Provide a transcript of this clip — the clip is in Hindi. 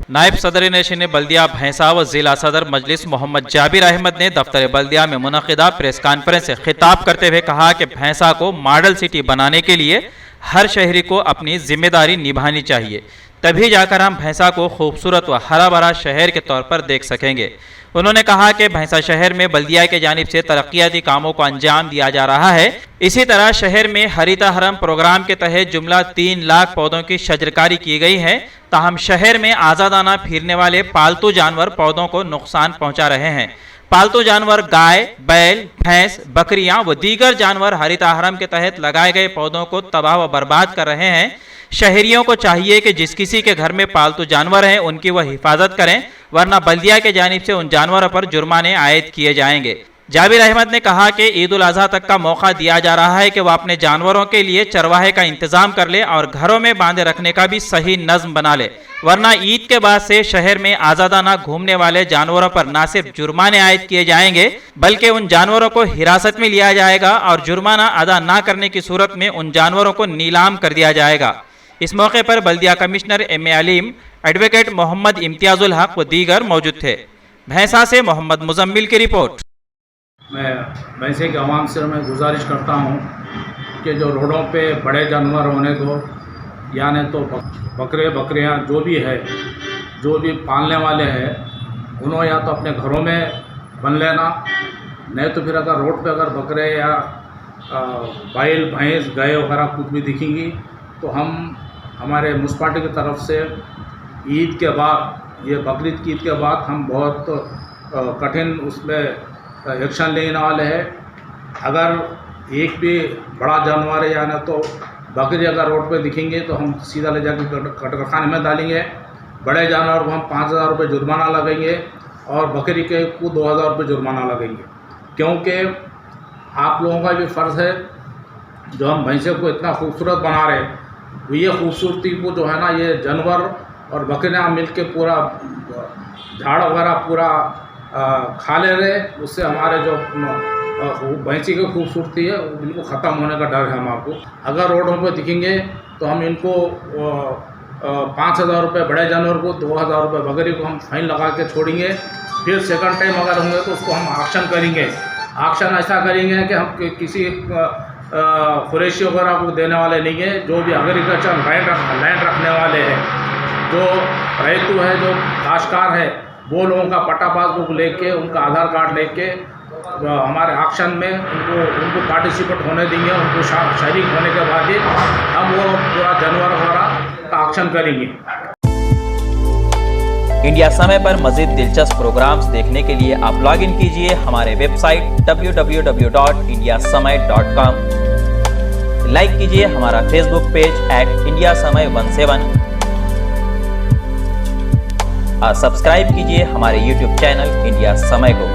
नायब सदर नशीन बल्दिया भैंसा व जिला सदर मजलिस मोहम्मद जाबिर अहमद ने दफ्तर बल्दिया में मुनक़िदा प्रेस कॉन्फ्रेंस से खिताब करते हुए कहा कि भैंसा को मॉडल सिटी बनाने के लिए हर शहरी को अपनी जिम्मेदारी निभानी चाहिए, तभी जाकर हम भैंसा को खूबसूरत व हरा भरा शहर के तौर पर देख सकेंगे। उन्होंने कहा कि भैंसा शहर में बल्दिया के जानिब से तरक्याती कामों को अंजाम दिया जा रहा है। इसी तरह शहर में हरिता हरम प्रोग्राम के तहत जुमला 3 लाख पौधों की शजरकारी की गई है। ताहम शहर में आज़ादाना फिरने वाले पालतू जानवर पौधों को नुकसान पहुंचा रहे हैं। पालतू जानवर गाय, बैल, भैंस, बकरियां व दीगर जानवर हरिता हरम के तहत लगाए गए पौधों को तबाह व बर्बाद कर रहे हैं। शहरियों को चाहिए कि जिस किसी के घर में पालतू जानवर हैं उनकी वह हिफाजत करें, वरना बल्दिया के जानिब से उन जानवरों पर जुर्माने आयद किए जाएंगे। जाबिर अहमद ने कहा कि ईद उल अज़हा तक का मौका दिया जा रहा है कि वह अपने जानवरों के लिए चरवाहे का इंतजाम कर ले और घरों में बांधे रखने का भी सही नज़्म बना ले, वरना ईद के बाद से शहर में आज़ादाना घूमने वाले जानवरों पर न सिर्फ जुर्माने आयद किए जाएंगे बल्कि उन जानवरों को हिरासत में लिया जाएगा और जुर्माना अदा न करने की सूरत में उन जानवरों को नीलाम कर दिया जाएगा। इस मौके पर बल्दिया commissioner M.A. Aleem, advocate Mohammad Imtiyazul Haq व दीगर मौजूद थे। भैंसा से मोहम्मद मुजम्मिल की रिपोर्ट। मैं भैंसे के आवाम से मैं गुजारिश करता हूँ कि जो रोडों पे बड़े जानवर होने दो, यानी तो बकरे बकरियाँ जो भी है, जो भी पालने वाले हैं, उन्होंने या तो अपने घरों में बन लेना, नहीं तो फिर अगर रोड पे अगर बकरे या बैल, भैंस, गाय वगैरह कुछ भी दिखेंगी तो हम हमारे म्युनिसिपालिटी की तरफ से ईद के बाद, ये बकरीद की ईद के बाद हम बहुत कठिन उसमें एक्शन लेने वाले हैं। अगर एक भी बड़ा जानवर है या ना तो बकरी अगर रोड पे दिखेंगे तो हम सीधा ले जाकर कटरखाने में डालेंगे। बड़े जानवर को हम 5,000 रुपये जुर्माना लगेंगे और बकरी के को 2,000 रुपये जुर्माना लगेंगे, क्योंकि आप लोगों का भी फ़र्ज़ है, जो हम भैंसे को इतना खूबसूरत बना रहे हैं, ये खूबसूरती को जो है ना, ये जानवर और बकरियाँ मिल के पूरा झाड़ वगैरह पूरा खा ले रहे, उससे हमारे जो भैंसी की खूबसूरती है वो बिल्कुल ख़त्म होने का डर है हमको। अगर रोडों पर दिखेंगे तो हम इनको 5,000 रुपये बड़े जानवर को, 2,000 रुपये बकरी को हम फाइन लगा के छोड़ेंगे। फिर सेकंड टाइम अगर होंगे तो उसको हम एक्शन करेंगे। एक्शन ऐसा करेंगे कि हम किसी कुरैशी वगैरह को देने वाले नहीं है। जो भी एग्रीकल्चर लैंड रखने वाले हैं, जो रैतू है, जो काश्तकार है, वो लोगों का पट्टा पासबुक लेके, उनका आधार कार्ड लेके हमारे एक्शन में उनको पार्टिसिपेट होने देंगे। उनको शरीक होने के बाद ही हम वो पूरा जानवर वगैरह का एक्शन करेंगे। इंडिया समय पर मज़ीद दिलचस्प प्रोग्राम्स देखने के लिए आप लॉग इन कीजिए हमारे वेबसाइट www.indiasamay.com। लाइक कीजिए हमारा फेसबुक पेज @IndiaSamay17 और सब्सक्राइब कीजिए हमारे YouTube चैनल इंडिया समय को।